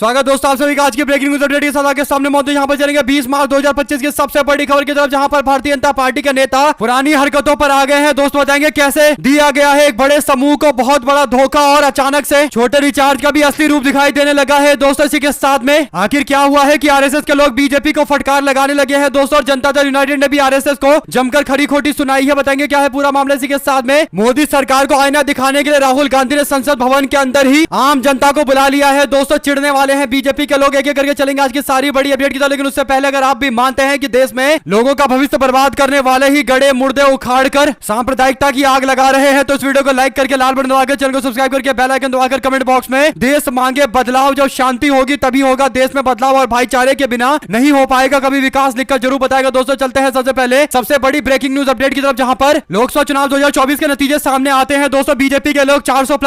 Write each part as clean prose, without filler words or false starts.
स्वागत दोस्तों आप सभी का आज की ब्रेकिंग न्यूज अपडेट के साथ आगे सामने मौजूद यहाँ पर चलेंगे 20 मार्च 2025 की सबसे बड़ी खबर की तरफ, जहां पर भारतीय जनता पार्टी के नेता पुरानी हरकतों पर आ गए हैं। दोस्तों बताएंगे कैसे दिया गया है एक बड़े समूह को बहुत बड़ा धोखा और अचानक से छोटे रिचार्ज का भी असली रूप दिखाई देने लगा है। दोस्तों इसी के साथ में आखिर क्या हुआ है कि आरएसएस के लोग बीजेपी को फटकार लगाने लगे हैं। दोस्तों जनता दल यूनाइटेड ने भी आरएसएस को जमकर खरी खोटी सुनाई है। बताएंगे क्या है पूरा मामला। इसी के साथ में मोदी सरकार को आईना दिखाने के लिए राहुल गांधी ने संसद भवन के अंदर ही आम जनता को बुला लिया है। दोस्तों चिढ़ने वाले हैं बीजेपी के लोग। एक एक करके चलेंगे आज की सारी बड़ी अपडेट की तरफ, लेकिन उससे पहले अगर आप भी मानते हैं कि देश में लोगों का भविष्य बर्बाद करने वाले ही गड़े मुर्दे उखाड़कर सांप्रदायिकता की आग लगा रहे हैं, तो इस वीडियो को लाइक करके लाल बटन दबाकर चैनल को सब्सक्राइब करके बेल आइकन दबाकर कमेंट बॉक्स में देश मांगे बदलाव। जब शांति होगी तभी होगा देश में बदलाव, और भाईचारे के बिना नहीं हो पाएगा कभी विकास, लिखकर जरूर बताएगा। दोस्तों चलते हैं सबसे पहले सबसे बड़ी ब्रेकिंग न्यूज अपडेट की तरफ, जहां पर लोकसभा चुनाव 2024 के नतीजे सामने आते हैं। दोस्तों बीजेपी के लोग 400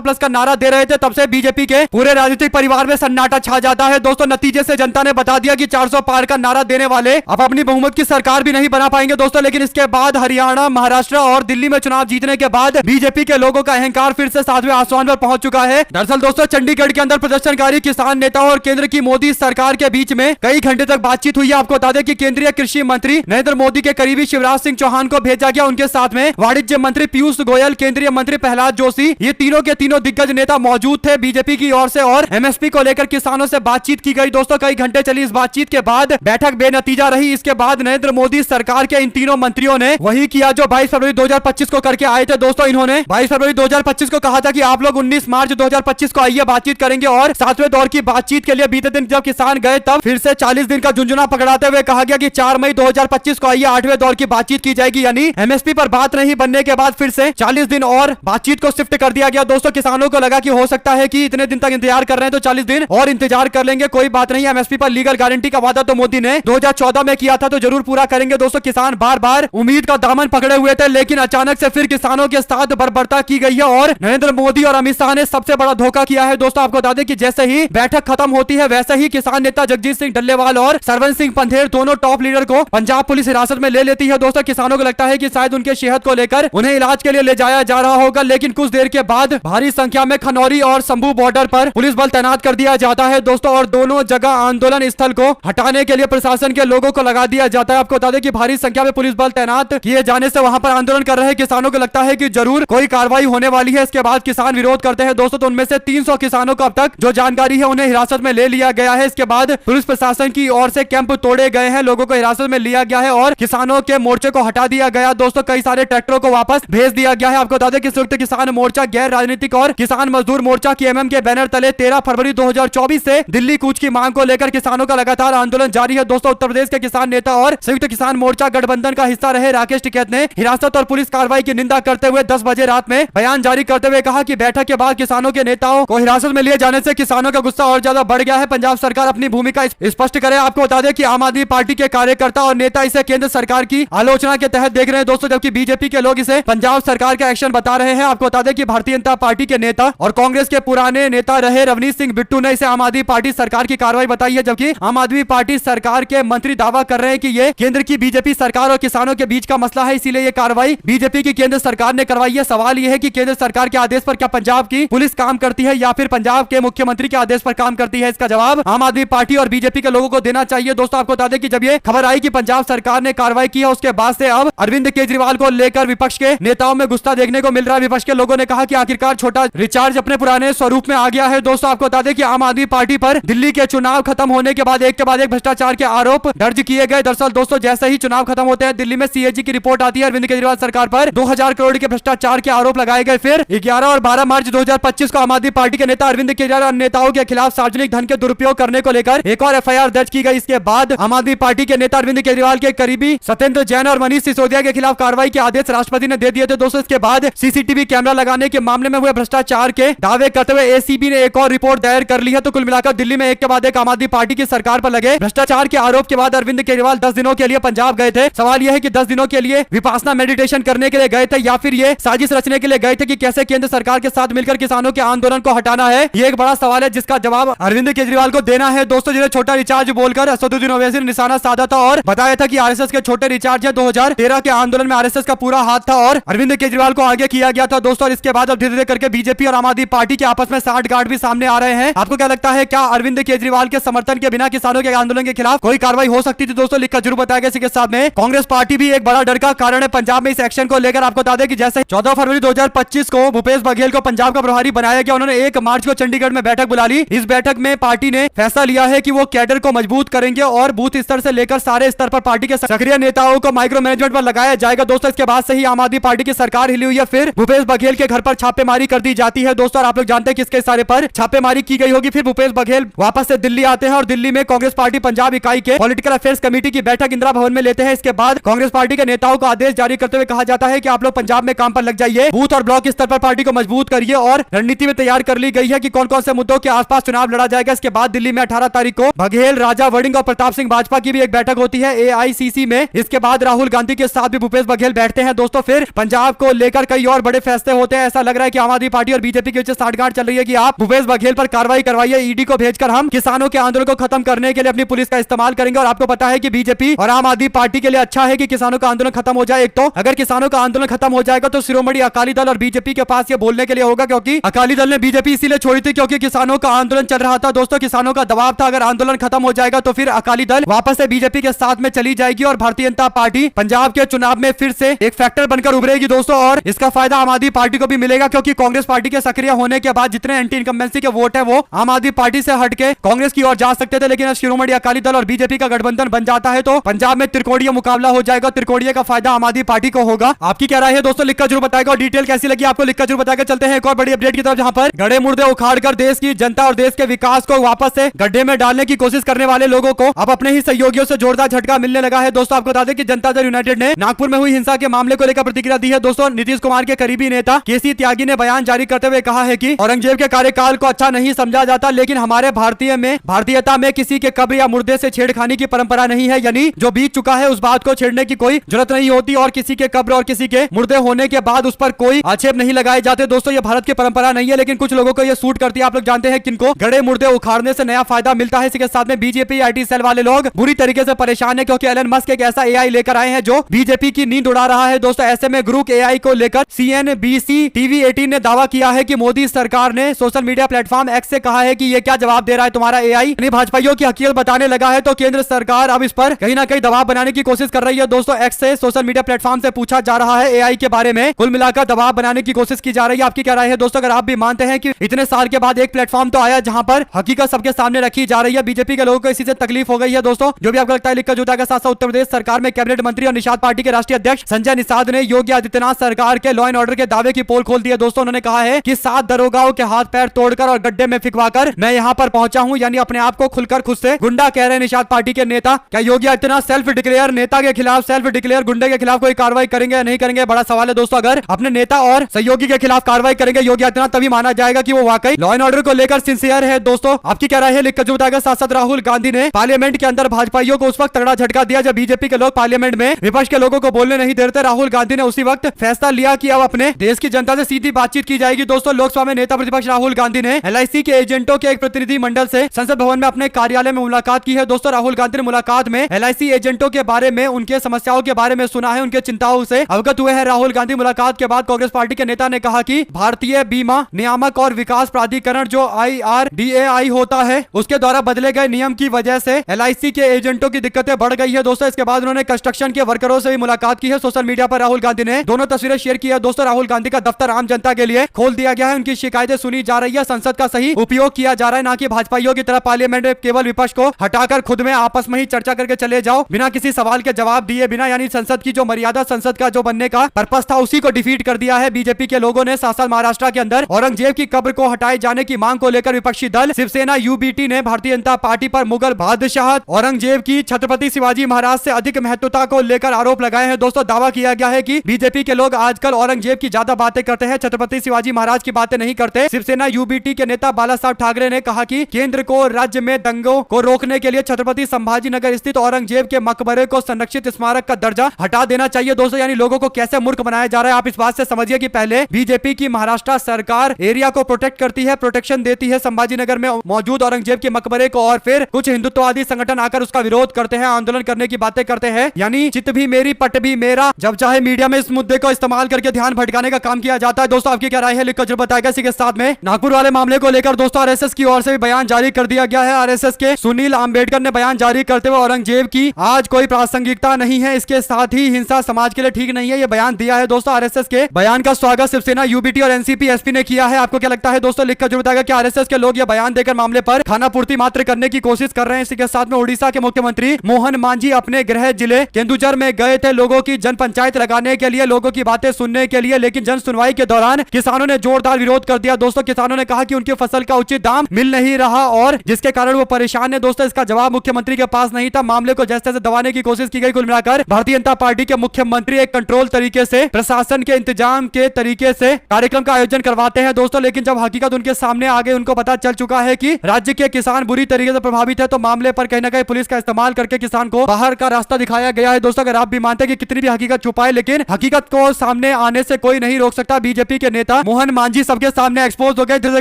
प्लस का नारा दे रहे थे, तब से बीजेपी के पूरे राजनीतिक परिवार में सन्नाटा छा जाता है। दोस्तों नतीजे से जनता ने बता दिया कि 400 पार का नारा देने वाले अब अपनी बहुमत की सरकार भी नहीं बना पाएंगे। दोस्तों लेकिन इसके बाद हरियाणा, महाराष्ट्र और दिल्ली में चुनाव जीतने के बाद बीजेपी के लोगों का अहंकार फिर से 7वें आसमान पर पहुंच चुका है। दरअसल दोस्तों चंडीगढ़ के अंदर प्रदर्शनकारी किसान नेताओं और केंद्र की मोदी सरकार के बीच में कई घंटे तक बातचीत हुई है। आपको बता दें कि केंद्रीय कृषि मंत्री नरेंद्र मोदी के करीबी शिवराज सिंह चौहान को भेजा गया, उनके साथ में वाणिज्य मंत्री पीयूष गोयल, केंद्रीय मंत्री प्रहलाद जोशी, ये तीनों के तीनों दिग्गज नेता मौजूद थे बीजेपी की ओर से, और एमएसपी को लेकर किसानों से बातचीत की गई। दोस्तों कई घंटे चली इस बातचीत के बाद बैठक बेनतीजा रही। इसके बाद नरेंद्र मोदी सरकार के इन तीनों मंत्रियों ने वही किया जो 22 फरवरी 2025 को करके आए थे। दोस्तों इन्होंने 22 फरवरी 2025 को कहा था कि आप लोग 19 मार्च 2025 को आइए बातचीत करेंगे, और 7वें दौर की बातचीत के लिए बीते दिन जब किसान गए तब फिर से 40 दिन का झुंझुना पकड़ाते हुए कहा गया कि 4 मई 2025 को आइए 8वें दौर की बातचीत की जाएगी। यानी एमएसपी पर बात नहीं बनने के बाद फिर से 40 दिन और बातचीत को शिफ्ट कर दिया गया। दोस्तों किसानों को लगा कि हो सकता है कि इतने दिन तक इंतजार कर रहे हैं तो 40 दिन और इंतजार कर लेंगे, कोई बात नहीं। एमएसपी पर लीगल गारंटी का वादा तो मोदी ने 2014 में किया था, तो जरूर पूरा करेंगे। दोस्तों किसान बार बार उम्मीद का दामन पकड़े हुए थे, लेकिन अचानक से फिर किसानों के साथ बर्बरता की गई है, और नरेंद्र मोदी और अमित शाह ने सबसे बड़ा धोखा किया है। दोस्तों आपको बता दें कि जैसे ही बैठक खत्म होती है वैसे ही किसान नेता जगजीत सिंह डल्लेवाल और सरवन सिंह पंधेर दोनों टॉप लीडर को पंजाब पुलिस हिरासत में ले लेती है। दोस्तों किसानों को लगता है कि शायद उनके सेहत को लेकर उन्हें इलाज के लिए ले जाया जा रहा होगा, लेकिन कुछ देर के बाद भारी संख्या में खनौरी और शंभू बॉर्डर पर पुलिस बल तैनात कर दिया जाता है। दोस्तों और दोनों जगह आंदोलन स्थल को हटाने के लिए प्रशासन के लोगों को लगा दिया जाता है। आपको बता दें कि भारी संख्या में पुलिस बल तैनात किए जाने से वहां पर आंदोलन कर रहे किसानों को लगता है कि जरूर कोई कार्रवाई होने वाली है। इसके बाद किसान विरोध करते हैं। दोस्तों तो उनमें से 300 किसानों को अब तक जो जानकारी है उन्हें हिरासत में ले लिया गया है। इसके बाद पुलिस प्रशासन की ओर से कैंप तोड़े गए हैं, लोगों को हिरासत में लिया गया है और किसानों के मोर्चे को हटा दिया गया। दोस्तों कई सारे ट्रैक्टरों को वापस भेज दिया गया है। आपको बता दें कि संयुक्त किसान मोर्चा, गैर राजनीतिक और किसान मजदूर मोर्चा KMM के बैनर तले 13 फरवरी 2024 से दिल्ली कूच की मांग को लेकर किसानों का लगातार आंदोलन जारी है। दोस्तों उत्तर प्रदेश के किसान नेता और संयुक्त किसान मोर्चा गठबंधन का हिस्सा रहे राकेश टिकैत ने हिरासत और पुलिस कार्रवाई की निंदा करते हुए 10 बजे रात में बयान जारी करते हुए कहा कि बैठक के बाद किसानों के नेताओं को हिरासत में लिए जाने से किसानों का गुस्सा और ज्यादा बढ़ गया है। पंजाब सरकार अपनी भूमिका स्पष्ट करे। आपको बता दें कि आम आदमी पार्टी के कार्यकर्ता और नेता इसे केंद्र सरकार की आलोचना के तहत देख रहे हैं। दोस्तों जबकि बीजेपी के लोग इसे पंजाब सरकार का एक्शन बता रहे हैं। आपको बता दें कि भारतीय जनता पार्टी के नेता और कांग्रेस के पुराने नेता रहे रवनीत सिंह बिट्टू ने इसे आम आदमी पार्टी सरकार की कार्रवाई बताई है, जबकि आम आदमी पार्टी सरकार के मंत्री दावा कर रहे हैं कि ये केंद्र की बीजेपी सरकार और किसानों के बीच का मसला है, इसीलिए ये कार्रवाई बीजेपी की केंद्र सरकार ने करवाई है। सवाल यह है कि केंद्र सरकार के आदेश पर क्या पंजाब की पुलिस काम करती है या फिर पंजाब के मुख्यमंत्री के आदेश पर काम करती है? इसका जवाब आम आदमी पार्टी और बीजेपी के लोगों को देना चाहिए। दोस्तों आपको बता दें कि जब ये खबर आई कि पंजाब सरकार ने कार्रवाई की है, उसके बाद से अब अरविंद केजरीवाल को लेकर विपक्ष के नेताओं में गुस्सा देखने को मिल रहा है। विपक्ष के लोगों ने कहा कि आखिरकार छोटा रिचार्ज अपने पुराने स्वरूप में आ गया है। दोस्तों आपको बता दें कि आम आदमी पार्टी पर दिल्ली के चुनाव खत्म होने के बाद एक के बाद एक भ्रष्टाचार के आरोप दर्ज किए गए। दरअसल दोस्तों जैसे ही चुनाव खत्म होते हैं दिल्ली में CAG की रिपोर्ट आती है, अरविंद केजरीवाल सरकार पर 2000 करोड़ के भ्रष्टाचार के आरोप लगाए गए। फिर 11 और 12 मार्च 2025 को आम आदमी पार्टी के नेता अरविंद केजरीवाल और नेताओं के खिलाफ सार्वजनिक धन के दुरुपयोग करने को लेकर एक और FIR दर्ज की गई। इसके बाद आम आदमी पार्टी के नेता अरविंद केजरीवाल के करीबी सत्येंद्र जैन और मनीष सिसोदिया के खिलाफ कार्रवाई के आदेश राष्ट्रपति ने दे दिए थे। दोस्तों इसके बाद CCTV कैमरा लगाने के मामले में हुए भ्रष्टाचार के दावे करते हुए ACB ने एक और रिपोर्ट दायर कर ली है। तो कुल मिलाकर दिल्ली में एक के बाद एक आम आदमी पार्टी की सरकार पर लगे भ्रष्टाचार के आरोप के बाद अरविंद केजरीवाल 10 दिनों के लिए पंजाब गए थे। सवाल यह है कि 10 दिनों के लिए विपासना मेडिटेशन करने के लिए गए थे या फिर ये साजिश रचने के लिए गए थे कि कैसे केंद्र सरकार के साथ मिलकर किसानों के आंदोलन को हटाना है? ये एक बड़ा सवाल है जिसका जवाब अरविंद केजरीवाल को देना है। दोस्तों जिन्हें छोटा रिचार्ज बोलकर असदुद्दीन ओवैसी ने निशाना साधा था और बताया था कि आरएसएस के छोटे रिचार्ज है। 2013 के आंदोलन में आरएसएस का पूरा हाथ था और अरविंद केजरीवाल को आगे किया गया था। दोस्तों इसके बाद अब धीरे धीरे करके बीजेपी और आम आदमी पार्टी के आपस में साठ गांठ भी सामने आ रहे हैं। आपको क्या लगता है, क्या अरविंद केजरीवाल के समर्थन के बिना किसानों के आंदोलन के खिलाफ कोई कार्रवाई हो सकती थी? दोस्तों लिखकर जरूर बताएगा। इसी के साथ में कांग्रेस पार्टी भी एक बड़ा डर का कारण है पंजाब में इस एक्शन को लेकर। आपको बता दें कि जैसे 14 फरवरी 2025 को भूपेश बघेल को पंजाब का प्रभारी बनाया गया, उन्होंने 1 मार्च को चंडीगढ़ में बैठक बुला ली। इस बैठक में पार्टी ने फैसला लिया है कि वो कैडर को मजबूत करेंगे और बूथ स्तर से लेकर सारे स्तर पर पार्टी के सक्रिय नेताओं को माइक्रो मैनेजमेंट पर लगाया जाएगा। दोस्तों इसके बाद से ही आम आदमी पार्टी की सरकार हिली हुई है। फिर भूपेश बघेल के घर पर छापेमारी कर दी जाती है दोस्तों, और आप लोग जानते हैं किसके इशारे पर छापेमारी की गई होगी। फिर भूपेश बघेल वापस से दिल्ली आते हैं और दिल्ली में कांग्रेस पार्टी पंजाब इकाई के पॉलिटिकल अफेयर्स कमेटी की बैठक इंदिरा भवन में लेते हैं। इसके बाद कांग्रेस पार्टी के नेताओं को आदेश जारी करते हुए कहा जाता है कि आप लोग पंजाब में काम पर लग जाइए, बूथ और ब्लॉक स्तर पर पार्टी को मजबूत करिए, और रणनीति में तैयार कर ली गई है कि कौन कौन से मुद्दों के आसपास चुनाव लड़ा जाएगा। इसके बाद दिल्ली में 18 तारीख को बघेल, राजा वड़िंग और प्रताप सिंह भाजपा की भी एक बैठक होती है AICC में। इसके बाद राहुल गांधी के साथ भी भूपेश बघेल बैठते हैं दोस्तों। फिर पंजाब को लेकर कई और बड़े फैसले होते हैं। ऐसा लग रहा है कि आम आदमी पार्टी और बीजेपी के बीच साठगांठ चल रही है कि आप भूपेश बघेल पर कार्रवाई करवाइए, ईडी को भेजकर हम किसानों के आंदोलन को खत्म करने के लिए अपनी पुलिस का इस्तेमाल करेंगे। और आपको पता है कि बीजेपी और आम आदमी पार्टी के लिए अच्छा है कि किसानों का आंदोलन खत्म हो जाए। एक तो अगर किसानों का आंदोलन खत्म हो जाएगा तो शिरोमणि अकाली दल और बीजेपी के पास ये बोलने के लिए होगा, क्योंकि अकाली दल ने बीजेपी इसीलिए छोड़ी थी क्योंकि किसानों का आंदोलन चल रहा था दोस्तों, किसानों का दबाव था। अगर आंदोलन खत्म हो जाएगा तो फिर अकाली दल वापस से बीजेपी के साथ में चली जाएगी और भारतीय जनता पार्टी पंजाब के चुनाव में फिर से एक फैक्टर बनकर उभरेगी दोस्तों। और इसका फायदा आम आदमी पार्टी को भी मिलेगा, क्योंकि कांग्रेस पार्टी के सक्रिय होने के बाद जितने एंटी इनकम्बेंसी के वोट है वो आम आदमी पार्टी से हटके कांग्रेस की ओर जा सकते थे। लेकिन शिरोमणि अकाली दल और बीजेपी का गठबंधन बन जाता है तो पंजाब में त्रिकोणीय मुकाबला हो जाएगा। त्रिकोणीय का फायदा आम आदमी पार्टी को होगा। आपकी क्या राय है दोस्तों, लिखकर जरूर बताएगा। और डिटेल कैसी लगी आपको लिखकर जरूर बताएगा। चलते हैं एक और बड़ी अपडेट की तरफ, जहां पर गड़े मुर्दे उखाड़कर देश की जनता और देश के विकास को वापस से गड्ढे में डालने की कोशिश करने वाले लोगों को अब अपने ही सहयोगियों से जोरदार झटका मिलने लगा है दोस्तों। आपको बता दें कि जनता दल यूनाइटेड ने नागपुर में हुई हिंसा के मामले को लेकर प्रतिक्रिया दी है दोस्तों। नीतीश कुमार के करीबी नेता केसी त्यागी ने बयान जारी करते हुए कहा है कि औरंगजेब के कार्यकाल को अच्छा नहीं समझा जाता, लेकिन हमारे भारतीयता में किसी के कब्र या मुर्दे से छेड़खानी की परंपरा नहीं है। यानी जो बीत चुका है उस बात को छेड़ने की कोई जरूरत नहीं होती और किसी के कब्र और किसी के मुर्दे होने के बाद उस पर कोई आक्षेप नहीं लगाए जाते दोस्तों। ये भारत की परंपरा नहीं है, लेकिन कुछ लोगों को ये सूट करती है। आप लोग जानते हैं किनको गड़े मुर्दे उखाड़ने से नया फायदा मिलता है। इसके साथ में बीजेपी IT सेल वाले लोग बुरी तरीके से परेशान है, क्योंकि एलन मस्क एक ऐसा AI लेकर आए हैं जो बीजेपी की नींद उड़ा रहा है दोस्तों। ऐसे में ग्रुप AI को लेकर CNBC TV 18 ने दावा किया है कि मोदी सरकार ने सोशल मीडिया प्लेटफॉर्म X से कहा है कि ये क्या जवाब दे रहा है तुम्हारा AI, यानी भाजपाइयों की हकीकत बताने लगा है। तो केंद्र सरकार अब इस पर कहीं ना कहीं दबाव बनाने की कोशिश कर रही है दोस्तों। X से सोशल मीडिया प्लेटफॉर्म से पूछा जा रहा है AI के बारे में, कुल मिलाकर दबाव बनाने की कोशिश की जा रही है। आपकी क्या राय है दोस्तों, अगर आप भी मानते हैं कि इतने साल के बाद एक प्लेटफॉर्म तो आया जहां पर हकीकत सबके सामने रखी जा रही है, बीजेपी के लोगों को इसी से तकलीफ हो गई है दोस्तों। जो भी आपको लगता है लिखकर जुटाएगा। साथ साथ उत्तर प्रदेश सरकार में कैबिनेट मंत्री और निषाद पार्टी के राष्ट्रीय अध्यक्ष संजय निषाद ने योगी आदित्यनाथ सरकार के लॉ एंड ऑर्डर के दावे की पोल खोल दी है दोस्तों। उन्होंने कहा है कि 7 दरोगाओं के हाथ पैर तोड़कर और गड्ढे में फिकवाकर मैं यहां पर पहुंचा हूं, यानी अपने आप को खुलकर खुद से गुंडा कह रहे हैं निषाद पार्टी के नेता। क्या योगी आदित्यनाथ सेल्फ डिक्लेयर नेता के खिलाफ, सेल्फ डिक्लेयर गुंडे के खिलाफ कोई कार्रवाई करेंगे या नहीं करेंगे, बड़ा सवाल है दोस्तों। अगर अपने नेता और सहयोगी के खिलाफ कार्रवाई करेंगे योगी आदित्यनाथ, तभी माना जाएगा कि वो वाकई लॉ एंड ऑर्डर को लेकर सिंसियर है दोस्तों। आपकी क्या राय है लिखकर जरूर बताएगा। साथ साथ राहुल गांधी ने पार्लियामेंट के अंदर भाजपाइयों को उस वक्त तगड़ा झटका दिया जब बीजेपी के लोग पार्लियामेंट में विपक्ष के लोगों को बोलने नहीं देते। राहुल गांधी ने उसी वक्त फैसला लिया कि अब अपने देश की जनता से सीधी बातचीत की जाएगी दोस्तों। लोकसभा में नेता प्रतिपक्ष राहुल गांधी ने LIC के एजेंटों के एक प्रतिनिधि मंडल से संसद भवन में अपने कार्यालय में मुलाकात की है दोस्तों। राहुल गांधी ने मुलाकात में LIC एजेंटों के बारे में, उनके समस्याओं के बारे में सुना है, उनके चिंताओं से अवगत हुए हैं। राहुल गांधी मुलाकात के बाद कांग्रेस पार्टी के नेता ने कहा कि भारतीय बीमा नियामक और विकास प्राधिकरण जो IRDAI होता है उसके द्वारा बदले गए नियम की वजह से LIC के एजेंटों की दिक्कतें बढ़ गई है दोस्तों। इसके बाद उन्होंने कंस्ट्रक्शन के वर्करों से भी मुलाकात की है। सोशल मीडिया पर राहुल गांधी ने दोनों तस्वीरें शेयर की है दोस्तों। राहुल गांधी का दफ्तर आम जनता के लिए खोल दिया गया है, उनकी शिकायतें सुनी जा रही है, संसद का सही उपयोग किया जा रहा है, ना कि भाजपाइयों की तरह पार्लियामेंट में केवल विपक्ष को हटाकर खुद में आपस में ही चर्चा करके चले जाओ बिना किसी सवाल के जवाब दिए बिना, यानी संसद की जो मर्यादा, संसद का जो बनने का पर्पस था उसी को डिफीट कर दिया है बीजेपी के लोगों ने। साथ साथ महाराष्ट्र के अंदर औरंगजेब की कब्र को हटाए जाने की मांग को लेकर विपक्षी दल शिवसेना UBT ने भारतीय जनता पार्टी पर मुगल बादशाह औरंगजेब की छत्रपति शिवाजी महाराज से अधिक महत्वता को लेकर आरोप लगाए हैं दोस्तों। दावा किया गया है कि बीजेपी के लोग आजकल औरंगजेब की ज्यादा बातें करते हैं, छत्रपति शिवाजी महाराज की बातें नहीं करते। शिवसेना UBT के नेता बाला साहब ठाकरे ने कहा कि केंद्र को राज्य में दंगों को रोकने के लिए छत्रपति संभाजी नगर स्थित औरंगजेब के मकबरे को संरक्षित स्मारक का दर्जा हटा देना चाहिए दोस्तों। यानी लोगों को कैसे मूर्ख बनाया जा रहा है आप इस बात से समझिए कि पहले बीजेपी की महाराष्ट्र सरकार एरिया को प्रोटेक्ट करती है, प्रोटेक्शन देती है संभाजी नगर में मौजूद औरंगजेब के मकबरे को, और फिर कुछ हिंदुत्ववादी संगठन आकर उसका विरोध करते हैं, आंदोलन करने की बातें करते हैं। यानी चित भी मेरी पट भी मेरा, जब चाहे मीडिया में इस मुद्दे को इस्तेमाल करके ध्यान भटकाने का काम किया जाता है दोस्तों। आपकी क्या राय है लिखकर जरूर बताएगा। इसी के साथ में नागपुर वाले मामले को लेकर दोस्तों आरएसएस की ओर से भी बयान जारी कर दिया गया है। आरएसएस के सुनील अंबेडकर ने बयान जारी करते हुए औरंगजेब की आज कोई प्रासंगिकता नहीं है, इसके साथ ही हिंसा समाज के लिए ठीक नहीं है, ये बयान दिया है। दोस्तों आरएसएस के बयान का स्वागत शिवसेना, यूबीटी और एनसीपी एसपी ने किया है। आपको क्या लगता है दोस्तों, लिखकर जरूर बताएगा कि आरएसएस के लोग ये बयान देकर मामले पर खाना पूर्ति मात्र करने की कोशिश कर रहे हैं। इसी के साथ में उड़ीसा के मुख्यमंत्री मोहन मांझी अपने गृह जिले केंदुझर में गए थे लोगों की जन पंचायत लगाने के लिए, लोगों की बातें सुनने के लिए, लेकिन जन सुनवाई के दौरान किसानों ने जोरदार विरोध कर दिया। दोस्तों किसानों ने कहा कि उनकी फसल का उचित दाम मिल नहीं रहा और जिसके कारण वो परेशान है। दोस्तों इसका जवाब मुख्यमंत्री के पास नहीं था, मामले को जैसे तैसे दबाने की कोशिश की गई। कुल मिलाकर भारतीय जनता पार्टी के मुख्यमंत्री एक कंट्रोल तरीके से, प्रशासन के इंतजाम के तरीके से कार्यक्रम का आयोजन करवाते हैं दोस्तों, लेकिन जब हकीकत उनके सामने आ गई, उनको पता चल चुका है कि राज्य के किसान बुरी तरीके से प्रभावित है, तो मामले पर कहीं ना कहीं पुलिस का इस्तेमाल करके किसान को बाहर का रास्ता दिखाया गया है। दोस्तों अगर आप भी मानते हैं कि कितनी भी हकीकत छुपाए, लेकिन हकीकत को सामने आने से कोई नहीं रोक सकता। बीजेपी के नेता मोहन मांझी सबके सामने एक्सपोज हो गए, धीरे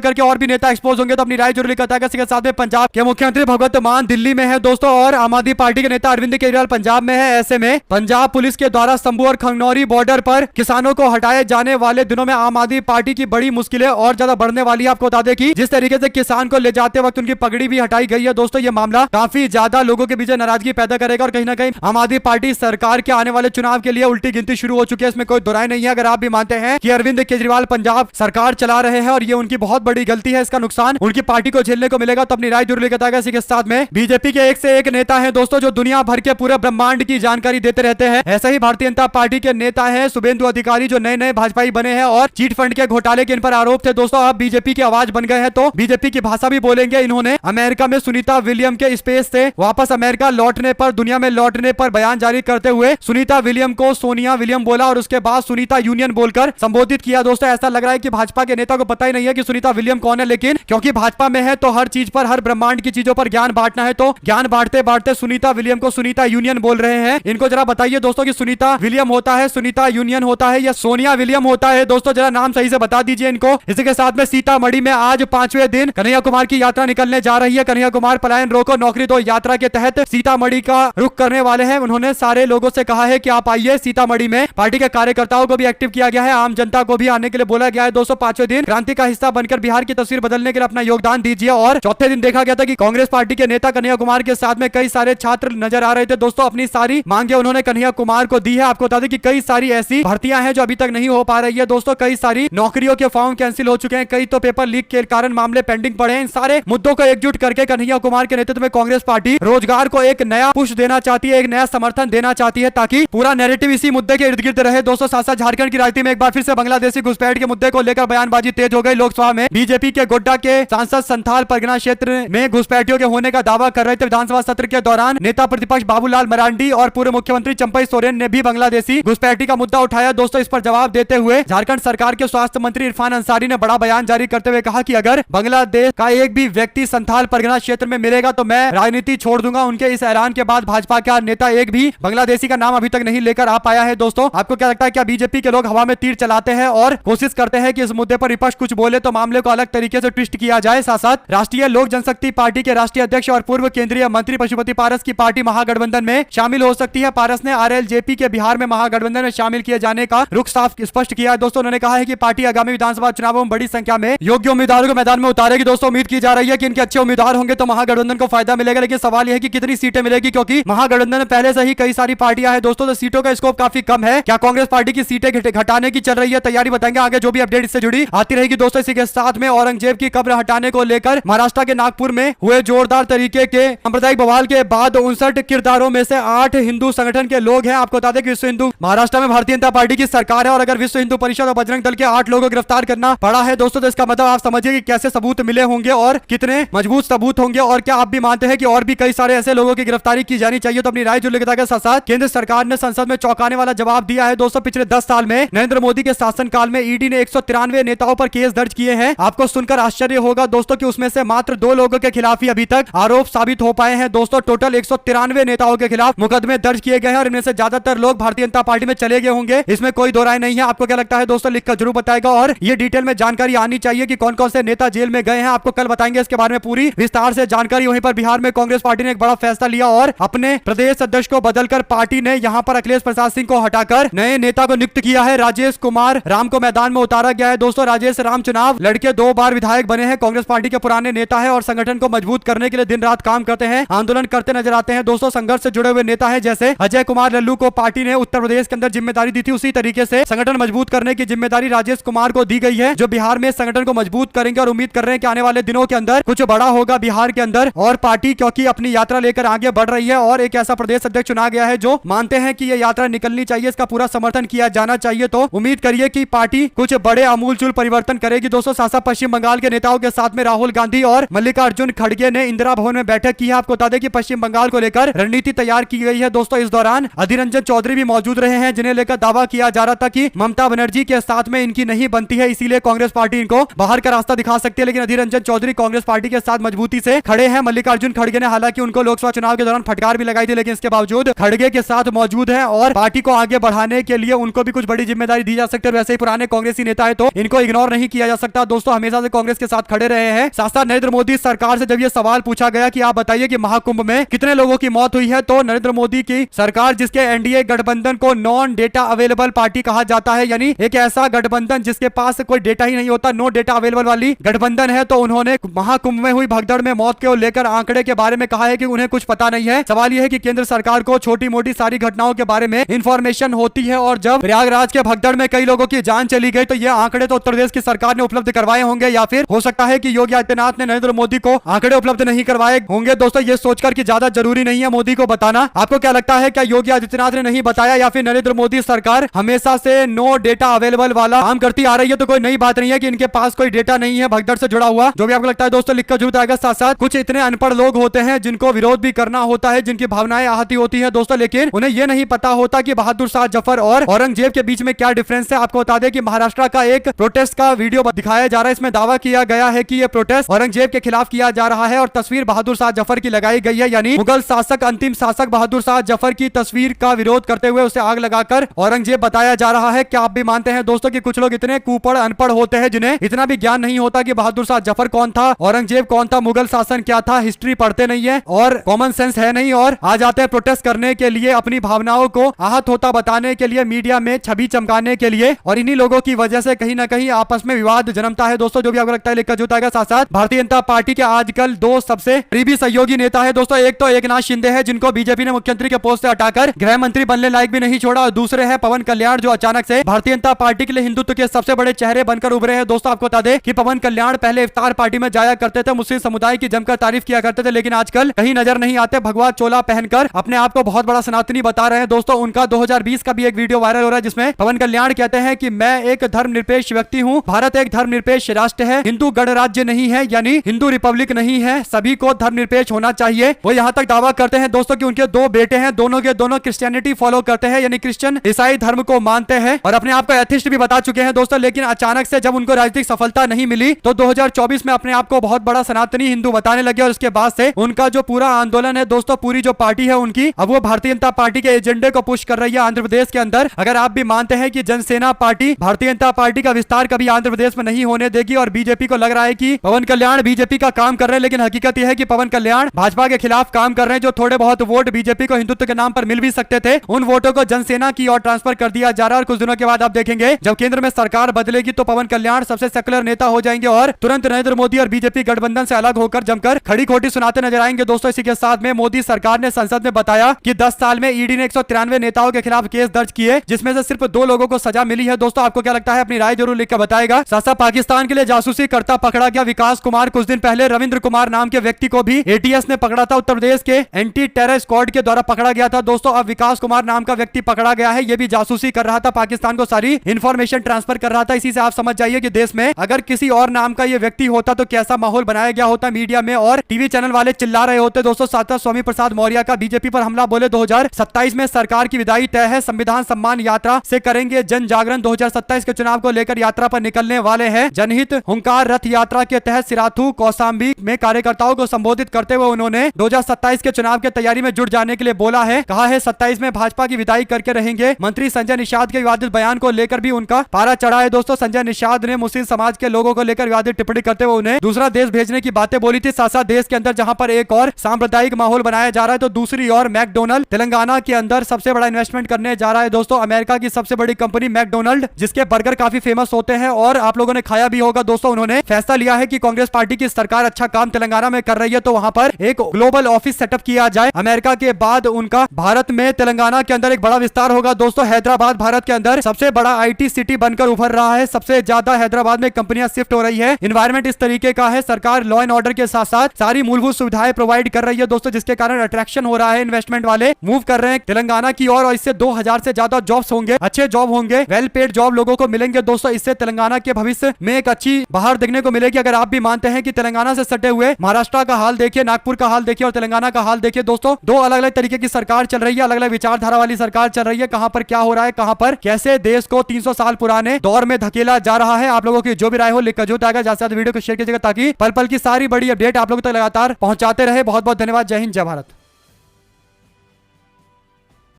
करके और भी नेता एक्सपोज होंगे, तो अपनी राय जरूर बताएगा। इसके साथ में पंजाब के मुख्यमंत्री भगवंत मान दिल्ली में है दोस्तों, और आम आदमी पार्टी के नेता अरविंद केजरीवाल पंजाब में है। ऐसे में पंजाब पुलिस के द्वारा संभू और खंगनौरी बॉर्डर पर किसानों को हटाए जाने वाले दिनों में आम आदमी पार्टी की बड़ी मुश्किलें और ज्यादा बढ़ने वाली है। आपको बता दें कि जिस तरीके से किसान को ले जाते वक्त उनकी पगड़ी भी हटाई गई है दोस्तों, ये मामला काफी ज्यादा लोगों के बीच नाराजगी पैदा करेगा और कहीं ना कहीं आम आदमी पार्टी सरकार के आने वाले चुनाव के लिए उल्टी गिनती शुरू हो चुकी है, इसमें कोई दुराई नहीं है। अगर आप भी मानते हैं कि अरविंद केजरीवाल पंजाब सरकार चला रहे हैं और ये उनकी बहुत बड़ी गलती है, इसका नुकसान उनकी पार्टी को झेलने को मिलेगा, तो अपनी राय जरूर बताएगा। इसी के साथ में बीजेपी के एक से एक नेता है दोस्तों जो दुनिया भर के पूरे ब्रह्मांड की जानकारी देते रहते हैं। ऐसे ही भारतीय जनता पार्टी के नेता है शुभेंदु अधिकारी, जो नए नए भाजपाई बने हैं और चीट फंड के घोटाले के इन पर आरोप थे दोस्तों, अब बीजेपी की आवाज बन गए हैं, तो बीजेपी की भाषा भी बोलेंगे। इन्होंने अमेरिका में सुनीता विलियम के स्पेस से वापस अमेरिका लौटने पर, दुनिया में लौटने पर बयान जारी करते हुए सुनीता विलियम को सोनिया विलियम बोला और उसके बाद सुनीता यूनियन बोलकर संबोधित किया। दोस्तों ऐसा लग रहा है कि भाजपा के नेता को पता ही नहीं है कि सुनीता विलियम कौन है, लेकिन क्योंकि भाजपा में है तो हर चीज पर, हर ब्रह्मांड की चीजों पर ज्ञान बांटना है, तो ज्ञान बांटते बांटते सुनीता विलियम को सुनीता यूनियन बोल रहे हैं। इनको जरा बताइए दोस्तों कि सुनीता विलियम होता है, सुनीता यूनियन होता है या सोनिया विलियम होता है? दोस्तों जरा नाम सही से बता दीजिए इनको। इसी के साथ में सीतामढ़ी में आज 5वें दिन कन्हैया कुमार की यात्रा निकलने जा रही है। कन्हैया कुमार पलायन रोको नौकरी दो यात्रा के तहत सीतामढ़ी का रुख करने वाले हैं। उन्होंने सारे लोगों से कहा है कि आप आइए सीतामढ़ी में। पार्टी के कार्यकर्ताओं को भी एक्टिव किया गया है, आम जनता को भी आने के लिए बोला गया है। दोस्तों 5वें दिन क्रांति का हिस्सा बनकर बिहार की तस्वीर बदलने के लिए अपना योगदान दीजिए। और चौथे दिन देखा गया था कि कांग्रेस पार्टी के नेता कन्हैया कुमार के साथ में कई सारे छात्र नजर आ रहे थे। दोस्तों अपनी सारी मांगे उन्होंने कन्हैया कुमार को दी है। आपको बता दें कि कई सारी ऐसी भर्तियां हैं जो अभी तक नहीं हो पा रही है दोस्तों, कई सारी नौकरियों के फॉर्म कैंसिल हो चुके हैं, कई तो पेपर लीक के कारण मामले पेंडिंग पड़े हैं। इन सारे मुद्दों को एकजुट करके कन्हैया कुमार के नेतृत्व में कांग्रेस पार्टी रोजगार को एक नया पुश देना चाहती है, एक नया समर्थन देना चाहती है, ताकि पूरा नैरेटिव इसी मुद्दे के इर्द गिर्द रहे। दोस्तों साथ साथ झारखंड की राजनीति में एक बार फिर से बांग्लादेशी घुसपैठ के मुद्दे को लेकर बयानबाजी तेज हो गई। लोकसभा में बीजेपी के गोड्डा के सांसद संथाल परगना क्षेत्र में घुसपैठियों के होने का दावा कर रहे थे। विधानसभा सत्र के दौरान नेता प्रतिपक्ष बाबूलाल मरांडी और पूर्व मुख्यमंत्री चंपई सोरेन ने भी बांग्लादेशी घुसपैठी का मुद्दा उठाया। दोस्तों इस पर जवाब देते हुए झारखंड सरकार के स्वास्थ्य मंत्री इरफान अंसारी ने बड़ा बयान जारी करते हुए कहा कि अगर बांग्लादेश का एक भी व्यक्ति संथाल परगना क्षेत्र में मिलेगा तो मैं राजनीति छोड़ दूंगा। उनके इस ऐलान के बाद भाजपा का नेता एक भी बांग्लादेशी का नाम अभी तक नहीं लेकर आ पाया है। दोस्तों आपको क्या लगता है, क्या बीजेपी के लोग हवा में तीर चलाते हैं और कोशिश करते हैं कि इस मुद्दे पर विपक्ष कुछ बोले तो मामले को अलग तरीके से ट्विस्ट किया जाए? साथ साथ राष्ट्रीय लोक जनशक्ति पार्टी के राष्ट्रीय अध्यक्ष और पूर्व केंद्रीय मंत्री पशुपति पारस की पार्टी महागठबंधन में शामिल हो सकती है। पारस ने आरएलजेपी के बिहार में महागठबंधन में शामिल किए जाने का रुख साफ स्पष्ट किया है। दोस्तों उन्होंने कहा है कि पार्टी आगामी विधानसभा चुनावों में बड़ी संख्या में योग्य उम्मीदवारों को मैदान में उतारेगी। दोस्तों उम्मीद की जा रही है कि इनके अच्छे उम्मीदवार होंगे तो महागठबंधन को फायदा मिलेगा, लेकिन सवाल यह है कि कितनी सीटें मिलेगी, क्योंकि महागठबंधन में पहले से ही कई सारी पार्टियां हैं दोस्तों, तो सीटों का स्कोप काफी कम है। क्या कांग्रेस पार्टी की सीटें घटाने की चल रही है तैयारी? बताएंगे आगे, जो भी अपडेट इससे जुड़ी आती रहेगी। दोस्तों इसी के साथ में औरंगजेब की कब्र हटाने को लेकर महाराष्ट्र के नागपुर में हुए जोरदार तरीके के सांप्रदायिक बवाल के बाद 59 किरदारों में से 8 हिंदू संगठन के लोग हैं। आपको बता दें कि विश्व हिंदू महाराष्ट्र में भारतीय जनता पार्टी की सरकार है और अगर विश्व हिंदू परिषद और बजरंग दल के 8 लोगों को गिरफ्तार करना पड़ा है दोस्तों, तो इसका मतलब आप समझिए कि कैसे सबूत मिले होंगे और कितने मजबूत सबूत होंगे। और क्या आप भी मानते हैं कि और भी कई सारे ऐसे लोगों की गिरफ्तारी की जानी चाहिए? तो अपनी राय जो लिखता है। साथ साथ केंद्र सरकार ने संसद में चौंकाने वाला जवाब दिया है दोस्तों। पिछले 10 साल में नरेंद्र मोदी के शासनकाल में ईडी ने 193 नेताओं पर केस दर्ज किए हैं। आपको सुनकर आश्चर्य होगा दोस्तों कि उसमें से मात्र 2 लोगों के खिलाफ ही अभी तक आरोप साबित हो पाए हैं। दोस्तों टोटल 193 नेताओं के खिलाफ मुकदमे दर्ज किए गए हैं और इनमें से ज्यादातर लोग भारतीय जनता पार्टी में चले गए होंगे, इसमें कोई दो राय नहीं है। आपको क्या लगता है दोस्तों, लिखकर जरूर बताएगा। और ये डिटेल में जानकारी आनी चाहिए कि कौन कौन से नेता जेल में गए हैं, आपको कल बताएंगे इसके बारे में पूरी विस्तार से जानकारी। वहीं पर बिहार में कांग्रेस पार्टी ने एक बड़ा फैसला लिया और अपने प्रदेश अध्यक्ष को बदलकर पार्टी ने यहां पर अखिलेश प्रसाद सिंह को हटाकर नए नेता को नियुक्त किया है। राजेश कुमार राम को मैदान में उतारा गया है। दोस्तों राजेश राम चुनाव लड़के 2 बार विधायक बने हैं, कांग्रेस पार्टी के पुराने नेता है और संगठन को मजबूत करने के लिए दिन रात काम करते हैं, आंदोलन करते नजर आते हैं। दोस्तों संघर्ष से जुड़े हुए नेता है, जैसे अजय कुमार लल्लू को पार्टी ने उत्तर प्रदेश के अंदर जिम्मेदारी दी थी, उसी तरीके से संगठन मजबूत करने की जिम्मेदारी राजेश कुमार को दी गई है, जो बिहार में संगठन को मजबूत करेंगे और उम्मीद कर रहे हैं कि आने वाले दिनों के अंदर कुछ बड़ा होगा बिहार के अंदर। और पार्टी क्योंकि अपनी यात्रा लेकर आगे बढ़ रही है और एक ऐसा प्रदेश अध्यक्ष चुना गया है जो मानते हैं कि यह यात्रा निकलनी चाहिए, इसका पूरा समर्थन किया जाना चाहिए, तो उम्मीद करिए कि पार्टी कुछ बड़े आमूलचूल परिवर्तन करेगी। दोस्तों साथ पश्चिम बंगाल के नेताओं के साथ में राहुल गांधी और मल्लिकार्जुन खड़गे ने इंदिरा भवन में बैठक की है। आपको बता दें कि पश्चिम बंगाल को लेकर रणनीति तैयार की गई है। दोस्तों इस दौरान अधीर रंजन चौधरी भी मौजूद रहे हैं, जिन्हें लेकर दावा किया जा रहा था कि ममता बनर्जी के साथ में इनकी नहीं बनती है, इसीलिए कांग्रेस पार्टी इनको बाहर का रास्ता दिखा सकती है। लेकिन अधीर रंजन चौधरी कांग्रेस पार्टी के साथ मजबूती से खड़े हैं। मल्लिकार्जुन खड़गे ने हालांकि उनको लोकसभा चुनाव के दौरान फटकार भी लगाई थी, लेकिन इसके बावजूद खड़गे के साथ मौजूद है और पार्टी को आगे बढ़ाने के लिए उनको भी कुछ बड़ी जिम्मेदारी दी जा सकती है। वैसे ही पुराने कांग्रेसी नेता है तो इनको इग्नोर नहीं किया जा सकता। दोस्तों हमेशा से कांग्रेस के साथ खड़े रहे हैं। साथ साथ नरेंद्र मोदी सरकार से जब यह सवाल पूछा गया कि आप बताइए कि महाकुंभ में कितने लोगों की मौत हुई है, तो नरेंद्र मोदी की सरकार, जिसके एनडीए गठबंधन को नॉन डेटा अवेलेबल पार्टी कहा जाता है, यानी एक ऐसा गठबंधन जिसके पास कोई डेटा ही नहीं होता, नो डेटा अवेलेबल वाली गठबंधन है, तो उन्होंने महाकुंभ में हुई भगदड़ में मौत को लेकर आंकड़े के बारे में कहा है कि उन्हें कुछ पता नहीं है। सवाल यह है कि केंद्र सरकार को छोटी मोटी सारी घटनाओं के बारे में इंफॉर्मेशन होती है और जब प्रयागराज के भगदड़ में कई लोगों की जान चली गई तो ये आंकड़े तो उत्तर प्रदेश की सरकार ने उपलब्ध करवाए होंगे, या फिर हो सकता है कि योगी आदित्यनाथ ने नरेंद्र मोदी को आंकड़े उपलब्ध नहीं करवाए होंगे। दोस्तों ये सोचकर कि ज्यादा जरूरी नहीं है मोदी को बताना। आपको क्या लगता है, क्या योगी आदित्यनाथ ने नहीं बताया या फिर नरेंद्र मोदी सरकार हमेशा से नो डेटा अवेलेबल वाला काम करती आ रही है? तो कोई नई बात नहीं है कि इनके पास कोई डेटा नहीं है भगदड़ से जुड़ा हुआ। जो भी आपको लगता है दोस्तों लिखकर जरूर आएगा। साथ साथ कुछ इतने अनपढ़ लोग होते हैं जिनको विरोध भी करना होता है, जिनकी भावनाएं आहती होती है दोस्तों, लेकिन उन्हें यह नहीं पता होता कि बहादुर शाह जफर और औरंगजेब के बीच में क्या डिफरेंस है। आपको बता दें कि महाराष्ट्र का एक प्रोटेस्ट का वीडियो दिखाया जा रहा है, इसमें दावा किया गया है कि यह प्रोटेस्ट औरंगजेब के खिलाफ किया जा रहा है और तस्वीर बहादुर शाह जफर की लगाई गई है, यानी मुगल शासक अंतिम शासक बहादुर शाह जफर की तस्वीर का विरोध करते हुए उसे आग लगाकर औरंगजेब बताया जा रहा है। क्या आप भी मानते हैं दोस्तों कि कुछ लोग इतने कुपड़ अनपढ़ होते हैं जिन्हें इतना भी ज्ञान नहीं होता कि बहादुर शाह जफर कौन था, औरंगजेब कौन था, मुगल शासन क्या था, हिस्ट्री पढ़ते नहीं है और कॉमन सेंस है नहीं, और आ जाते हैं प्रोटेस्ट करने के लिए, अपनी भावनाओं को आहत होता बताने के लिए, मीडिया में छवि चमकाने के लिए, और इन्हीं लोगों की वजह से कहीं ना कहीं आपस में विवाद जन्मता है। दोस्तों जो भी आपको लगता है लिखकर जुटाएगा। साथ साथ भारतीय जनता पार्टी के आजकल दो सबसे करीबी सहयोगी नेता है दोस्तों, एक तो एकनाथ शिंदे है जिनको बीजेपी ने मुख्यमंत्री के पोस्ट से हटाकर गृह मंत्री बनने लायक भी नहीं छोड़ा, और दूसरे है पवन कल्याण जो अचानक से भारतीय जनता पार्टी के लिए हिंदुत्व के सबसे बड़े चेहरे बनकर उभरे हैं। दोस्तों आपको बता दें कि पवन कल्याण पहले इफ्तार पार्टी में जाया करते थे, मुस्लिम समुदाय की जमकर तारीफ किया करते थे, लेकिन आजकल कहीं नजर नहीं आते, भगवा चोला पहनकर अपने आप को बहुत बड़ा सनातनी बता रहे हैं। दोस्तों उनका 2020 का भी एक वीडियो वायरल हो रहा है जिसमें पवन कल्याण कहते हैं कि मैं एक धर्मनिरपेक्ष व्यक्ति हूं, भारत एक धर्मनिरपेक्ष राष्ट्र है, हिंदू गणराज्य नहीं है, यानी हिंदू रिपब्लिक नहीं है, सभी को धर्मनिरपेक्ष होना चाहिए। वो यहाँ तक दावा करते हैं दोस्तों कि उनके दो बेटे हैं, दोनों के दोनों क्रिश्चियनिटी फॉलो करते हैं, यानी क्रिश्चियन ईसाई धर्म को मानते हैं और अपने आप को एथिस्ट भी बता चुके हैं दोस्तों। लेकिन अचानक से जब उनको राजनीतिक सफलता नहीं मिली तो 2024 में अपने आप को बहुत बड़ा सनातनी हिंदू बताने लगे और उसके बाद से उनका जो पूरा आंदोलन है दोस्तों, पूरी जो पार्टी है उनकी, अब वो भारतीय जनता पार्टी के एजेंडे को पुश कर रही है आंध्र प्रदेश के अंदर। अगर आप भी मानते हैं कि जनसेना पार्टी भारतीय जनता पार्टी का विस्तार कभी आंध्र प्रदेश में नहीं होने देगी और बीजेपी को लग रहा है कि पवन कल्याण बीजेपी का काम कर रहे हैं, लेकिन हकीकत यह है कि पवन कल्याण भाजपा के खिलाफ काम कर रहे हैं। जो थोड़े बहुत वोट बीजेपी को हिंदुत्व के नाम पर मिल भी सकते थे, उन वोटों को जनसेना की ओर ट्रांसफर कर दिया जा रहा है और कुछ दिनों के बाद आप देखेंगे जब केंद्र में सरकार बदलेगी तो पवन कल्याण सबसे सेकुलर नेता हो जाएंगे और तुरंत नरेंद्र मोदी और बीजेपी गठबंधन से अलग होकर जमकर खड़ी खोटी सुनाते नजर आएंगे। दोस्तों इसी के साथ में मोदी सरकार ने संसद में बताया कि 10 साल में ईडी ने 193 नेताओं के खिलाफ केस दर्ज किए, जिसमें से सिर्फ 2 लोगों को सजा मिली है। दोस्तों आपको क्या लगता है, अपनी राय जरूर लिखकर बताएगा। साथ साथ पाकिस्तान के लिए जासूसी करता पकड़ा गया विकास कुमार, कुछ दिन पहले रविंद्र कुमार नाम के व्यक्ति को भी एटीएस ने पकड़ा था, उत्तर प्रदेश के एंटी टेरर स्क्वाड के द्वारा पकड़ा गया था। दोस्तों अब विकास कुमार नाम का व्यक्ति पकड़ा गया है, ये भी जासूसी कर रहा था, पाकिस्तान को सारी इंफॉर्मेशन ट्रांसफर कर रहा था। इसी से आप समझ जाइए कि देश में अगर किसी और नाम का ये व्यक्ति होता तो कैसा माहौल बनाया गया होता मीडिया में और टीवी चैनल वाले चिल्ला रहे होते। दोस्तों साथ स्वामी प्रसाद मौर्य का बीजेपी पर हमला, बोले 2027 में सरकार की विदाई तय है, संविधान सम्मान यात्रा से करेंगे जन जागरण, 2027 के चुनाव को लेकर यात्रा पर निकलने वाले हैं। जनहित हुंकार रथ यात्रा के तहत सिराथू कौसाम्बी में कार्यकर्ताओं को संबोधित करते हुए उन्होंने 2027 के चुनाव की तैयारी में जुट जाने के लिए बोला है। कहा है 27 में भाजपा की विदाई करके रहेंगे। मंत्री संजय निषाद के विवादित बयान को लेकर भी उनका पारा चढ़ा है। दोस्तों संजय निषाद ने मुस्लिम समाज के लोगों को लेकर विवादित टिप्पणी करते हुए उन्हें दूसरा देश भेजने की बातें बोली थी। साथ साथ देश के अंदर जहां पर एक और सांप्रदायिक माहौल बनाया जा रहा है तो दूसरी ओर मैकडोनल्ड तेलंगाना के अंदर सबसे बड़ा इन्वेस्टमेंट करने जा रहा है। दोस्तों अमेरिका की सबसे बड़ी कंपनी मैकडोनल्ड, जिसके बर्गर काफी फेमस होते हैं और आप लोगों ने खाया भी होगा दोस्तों, उन्होंने फैसला लिया है कि कांग्रेस पार्टी की सरकार अच्छा काम तेलंगाना में कर रही है तो वहां पर एक ग्लोबल ऑफिस सेटअप किया जाए। अमेरिका के बाद उनका भारत में तेलंगाना के अंदर एक बड़ा विस्तार होगा। दोस्तों हैदराबाद भारत के अंदर सबसे बड़ा आईटी सिटी बनकर उभर रहा है। सबसे ज्यादा हैदराबाद में कंपनियां शिफ्ट हो रही है। इन्वायरमेंट इस तरीके का है, सरकार लॉ एंड ऑर्डर के साथ साथ सारी मूलभूत सुविधाएं प्रोवाइड कर रही है दोस्तों, जिसके कारण अट्रैक्शन हो रहा है। इन्वेस्टमेंट वाले मूव कर रहे हैं तेलंगाना की ओर और इससे 2000 से ज्यादा जॉब्स होंगे, अच्छे जॉब होंगे, वेल पेड जॉब लोगों को मिलेंगे दोस्तों। इससे तेलंगाना के भविष्य में एक अच्छी बाहर देखने को मिलेगी। अगर आप भी मानते हैं कि तेलंगाना से सटे हुए महाराष्ट्र का हाल देखिए, नागपुर का हाल देखिए और तेलंगाना का हाल देखिए दोस्तों, दो अलग अलग तरीके की सरकार चल रही है, अलग अलग विचारधारा वाली सरकार चल रही है। कहां पर क्या हो रहा है, कहां पर कैसे देश को 300 साल पुराने दौर में धकेला जा रहा है। आप लोगों की जो भी राय हो लिखकर जरूर आएगा। ज्यादा वीडियो को शेयर कीजिएगा ताकि पल पल की सारी बड़ी अपडेट आप लोगों तक लगातार पहुंचाते रहे। बहुत बहुत धन्यवाद। जय हिंद, जय भारत।